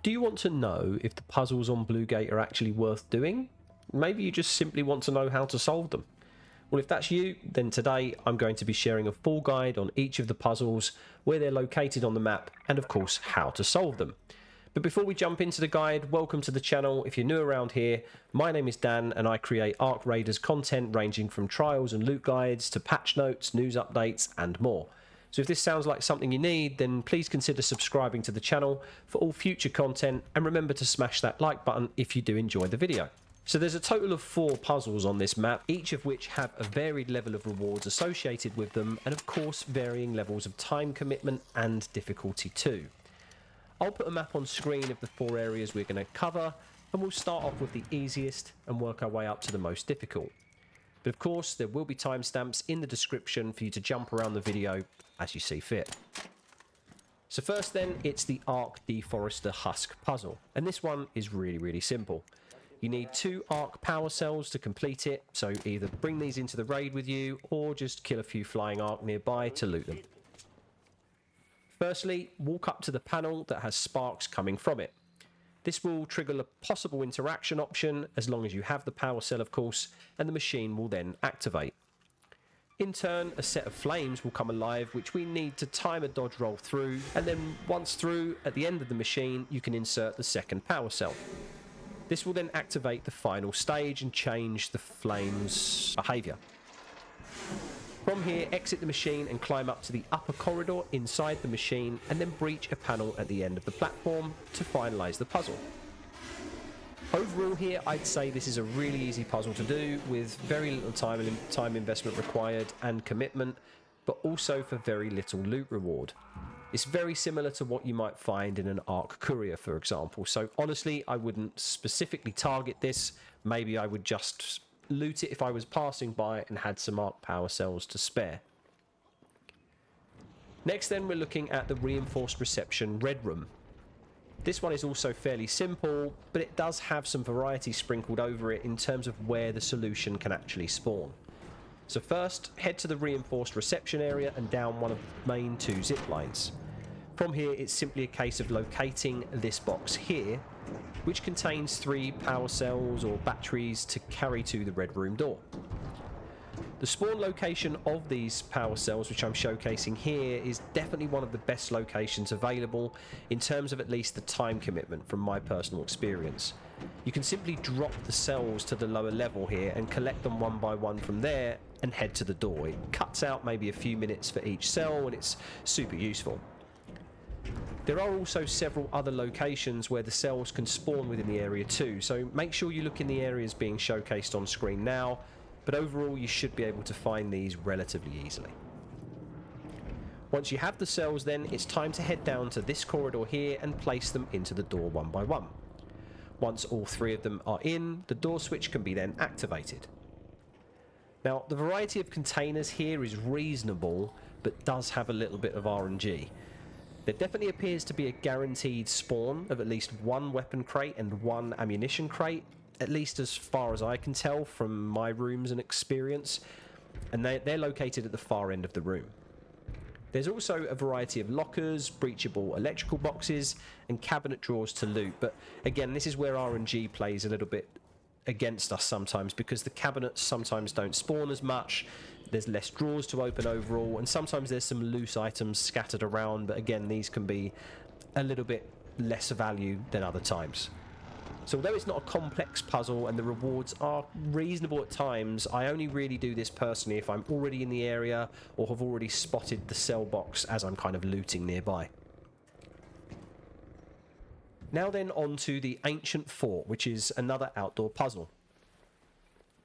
Do you want to know if the puzzles on Blue Gate are actually worth doing? Maybe you just simply want to know how to solve them. Well, if that's you, then today I'm going to be sharing a full guide on each of the puzzles, where they're located on the map, and of course how to solve them. But before we jump into the guide, welcome to the channel. If you're new around here, my name is Dan and I create Ark Raiders content ranging from trials and loot guides to patch notes, news updates and more. So if this sounds like something you need, then please consider subscribing to the channel for all future content, and remember to smash that like button if you do enjoy the video. So there's a total of 4 puzzles on this map, each of which have a varied level of rewards associated with them, and of course varying levels of time commitment and difficulty too. I'll put a map on screen of the 4 areas we're going to cover, and we'll start off with the easiest and work our way up to the most difficult. But of course, there will be timestamps in the description for you to jump around the video as you see fit. So first then, it's the Ark Deforester Husk puzzle, and this one is really simple. You need 2 Ark power cells to complete it, so either bring these into the raid with you or just kill a few flying Ark nearby to loot them. Firstly, walk up to the panel that has sparks coming from it. This will trigger a possible interaction option as long as you have the power cell, of course, and the machine will then activate. In turn, a set of flames will come alive, which we need to time a dodge roll through, and then once through, at the end of the machine, you can insert the second power cell. This will then activate the final stage and change the flames' behaviour. From here, exit the machine and climb up to the upper corridor inside the machine, and then breach a panel at the end of the platform to finalise the puzzle. Overall here, I'd say this is a really easy puzzle to do, with very little time investment required and commitment, but also for very little loot reward. It's very similar to what you might find in an Ark Courier, for example, so honestly I wouldn't specifically target this. Maybe I would just loot it if I was passing by and had some Ark power cells to spare. Next then, we're looking at the Reinforced Reception Red Room. This one is also fairly simple, but it does have some variety sprinkled over it in terms of where the solution can actually spawn. So first, head to the Reinforced Reception area and down one of the main 2 zip lines. From here, it's simply a case of locating this box here, which contains 3 power cells or batteries to carry to the Red Room door. The spawn location of these power cells, which I'm showcasing here, is definitely one of the best locations available in terms of at least the time commitment from my personal experience. You can simply drop the cells to the lower level here and collect them one by one from there and head to the door. It cuts out maybe a few minutes for each cell and it's super useful. There are also several other locations where the cells can spawn within the area too, so make sure you look in the areas being showcased on screen now, but overall you should be able to find these relatively easily. Once you have the cells then, it's time to head down to this corridor here and place them into the door one by one. Once all 3 of them are in, the door switch can be then activated. Now, the variety of containers here is reasonable, but does have a little bit of RNG. There definitely appears to be a guaranteed spawn of at least 1 weapon crate and 1 ammunition crate, at least as far as I can tell from my rooms and experience, and they're located at the far end of the room. There's also a variety of lockers, breachable electrical boxes, and cabinet drawers to loot, but again, this is where RNG plays a little bit against us sometimes, because the cabinets sometimes don't spawn as much, there's less drawers to open overall, and sometimes there's some loose items scattered around, but again, these can be a little bit less value than other times. So although it's not a complex puzzle and the rewards are reasonable at times, I only really do this personally if I'm already in the area or have already spotted the cell box as I'm kind of looting nearby. Now then, on to the Ancient Fort, which is another outdoor puzzle.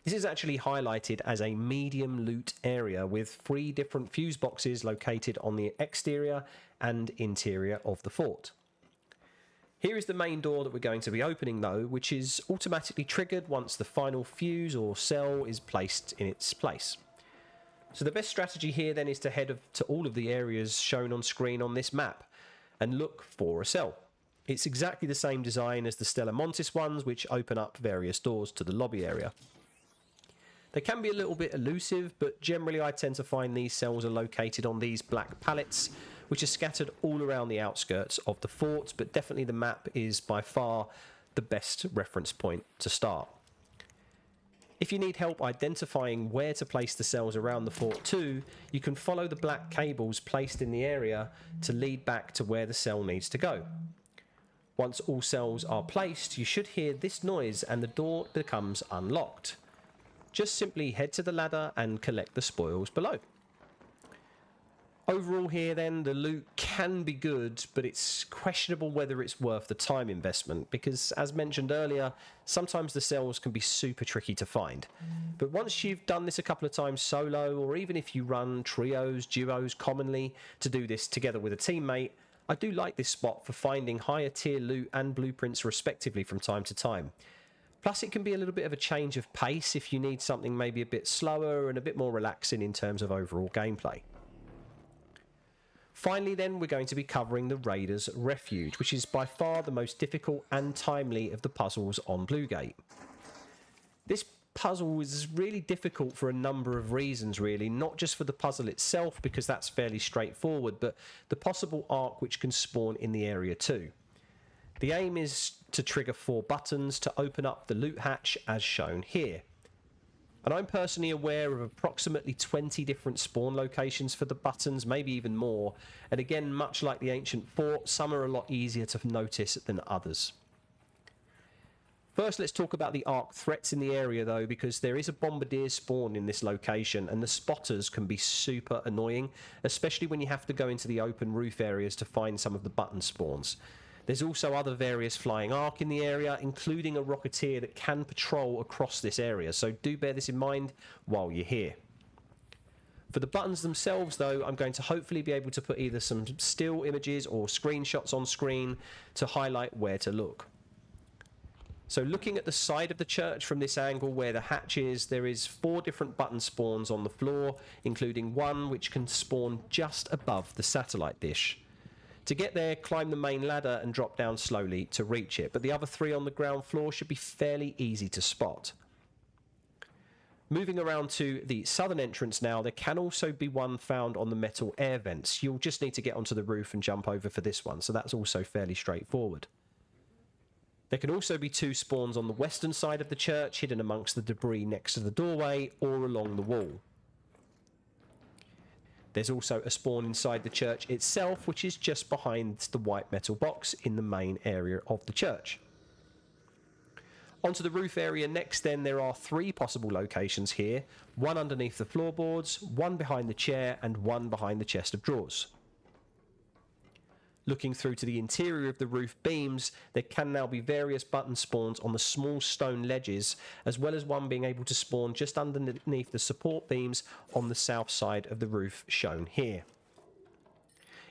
This is actually highlighted as a medium loot area with 3 different fuse boxes located on the exterior and interior of the fort. Here is the main door that we're going to be opening though, which is automatically triggered once the final fuse or cell is placed in its place. So the best strategy here then is to head to all of the areas shown on screen on this map and look for a cell. It's exactly the same design as the Stella Montis ones, which open up various doors to the lobby area. They can be a little bit elusive, but generally I tend to find these cells are located on these black pallets, which are scattered all around the outskirts of the fort, but definitely the map is by far the best reference point to start. If you need help identifying where to place the cells around the fort too, you can follow the black cables placed in the area to lead back to where the cell needs to go. Once all cells are placed, you should hear this noise and the door becomes unlocked. Just simply head to the ladder and collect the spoils below. Overall here then, the loot can be good, but it's questionable whether it's worth the time investment because, as mentioned earlier, sometimes the cells can be super tricky to find. But once you've done this a couple of times solo, or even if you run trios, duos commonly to do this together with a teammate, I do like this spot for finding higher tier loot and blueprints respectively from time to time. Plus it can be a little bit of a change of pace if you need something maybe a bit slower and a bit more relaxing in terms of overall gameplay. Finally then, we're going to be covering the Raiders Refuge, which is by far the most difficult and timely of the puzzles on Bluegate. This puzzle is really difficult for a number of reasons really, not just for the puzzle itself because that's fairly straightforward, but the possible arc which can spawn in the area too. The aim is to trigger 4 buttons to open up the loot hatch as shown here. And I'm personally aware of approximately 20 different spawn locations for the buttons, maybe even more. And again, much like the ancient fort, some are a lot easier to notice than others. First, let's talk about the arc threats in the area though, because there is a bombardier spawn in this location and the spotters can be super annoying, especially when you have to go into the open roof areas to find some of the button spawns. There's also other various flying arc in the area, including a rocketeer that can patrol across this area, so do bear this in mind while you're here. For the buttons themselves though, I'm going to hopefully be able to put either some still images or screenshots on screen to highlight where to look. So looking at the side of the church from this angle where the hatch is, there is 4 different button spawns on the floor, including one which can spawn just above the satellite dish. To get there, climb the main ladder and drop down slowly to reach it, but the other 3 on the ground floor should be fairly easy to spot. Moving around to the southern entrance now, there can also be one found on the metal air vents. You'll just need to get onto the roof and jump over for this one, so that's also fairly straightforward. There can also be 2 spawns on the western side of the church, hidden amongst the debris next to the doorway or along the wall. There's also a spawn inside the church itself, which is just behind the white metal box in the main area of the church. Onto the roof area next then, there are 3 possible locations here, one underneath the floorboards, one behind the chair and one behind the chest of drawers. Looking through to the interior of the roof beams, there can now be various button spawns on the small stone ledges, as well as one being able to spawn just underneath the support beams on the south side of the roof shown here.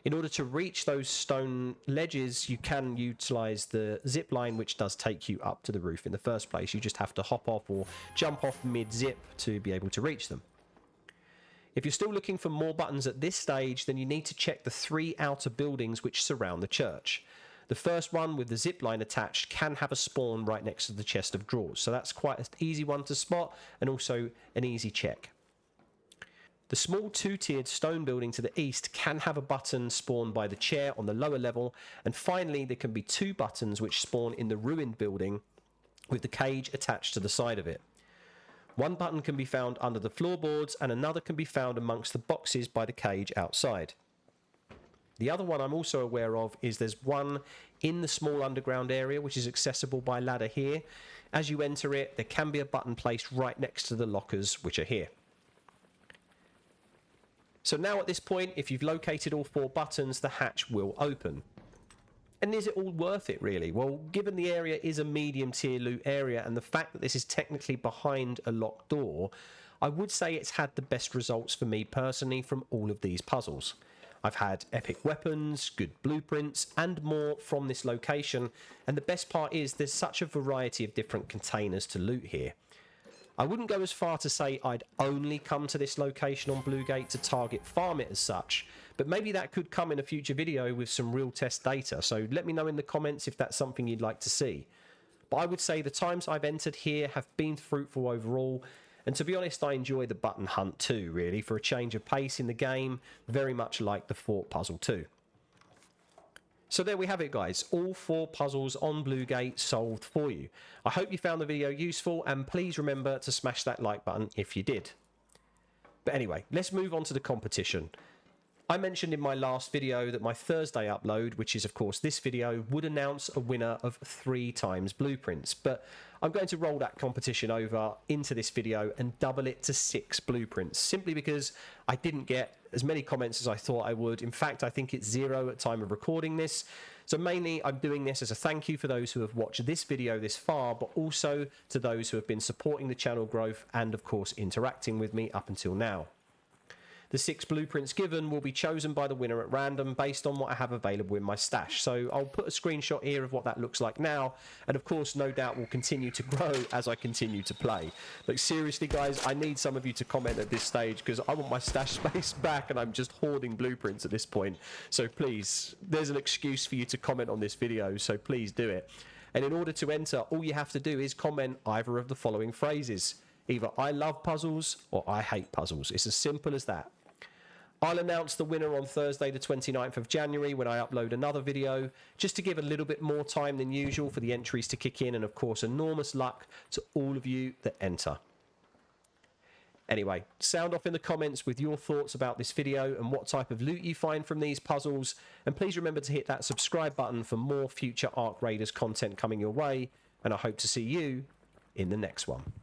In order to reach those stone ledges, you can utilise the zip line, which does take you up to the roof in the first place. You just have to hop off or jump off mid-zip to be able to reach them. If you're still looking for more buttons at this stage, then you need to check the 3 outer buildings which surround the church. The first one with the zip line attached can have a spawn right next to the chest of drawers, so that's quite an easy one to spot and also an easy check. The small 2-tiered stone building to the east can have a button spawned by the chair on the lower level, and finally there can be 2 buttons which spawn in the ruined building with the cage attached to the side of it. One button can be found under the floorboards and another can be found amongst the boxes by the cage outside. The other one I'm also aware of is there's one in the small underground area which is accessible by ladder here. As you enter it, there can be a button placed right next to the lockers which are here. So now at this point, if you've located all 4 buttons, the hatch will open. And is it all worth it really? Well, given the area is a medium tier loot area and the fact that this is technically behind a locked door, I would say it's had the best results for me personally from all of these puzzles. I've had epic weapons, good blueprints and more from this location, and the best part is there's such a variety of different containers to loot here. I wouldn't go as far to say I'd only come to this location on Bluegate to target farm it as such, but maybe that could come in a future video with some real test data, so let me know in the comments if that's something you'd like to see. But I would say the times I've entered here have been fruitful overall, And to be honest, I enjoy the button hunt too, really, for a change of pace in the game, very much like the fort puzzle too. So there we have it, guys, all 4 puzzles on Bluegate solved for you. I hope you found the video useful, and please remember to smash that like button if you did. But anyway, let's move on to the competition. I mentioned in my last video that my Thursday upload, which is of course this video, would announce a winner of 3 times blueprints, but I'm going to roll that competition over into this video and double it to 6 blueprints, simply because I didn't get as many comments as I thought I would. In fact, I think it's 0 at time of recording this. So mainly I'm doing this as a thank you for those who have watched this video this far, but also to those who have been supporting the channel growth and of course interacting with me up until now. The 6 blueprints given will be chosen by the winner at random based on what I have available in my stash. So I'll put a screenshot here of what that looks like now, and of course no doubt will continue to grow as I continue to play. Like seriously guys, I need some of you to comment at this stage because I want my stash space back and I'm just hoarding blueprints at this point. So please, there's an excuse for you to comment on this video, so please do it. And in order to enter, all you have to do is comment either of the following phrases. Either I love puzzles or I hate puzzles. It's as simple as that. I'll announce the winner on Thursday the 29th of January when I upload another video, just to give a little bit more time than usual for the entries to kick in, and of course enormous luck to all of you that enter. Anyway, sound off in the comments with your thoughts about this video and what type of loot you find from these puzzles, and please remember to hit that subscribe button for more future Ark Raiders content coming your way, and I hope to see you in the next one.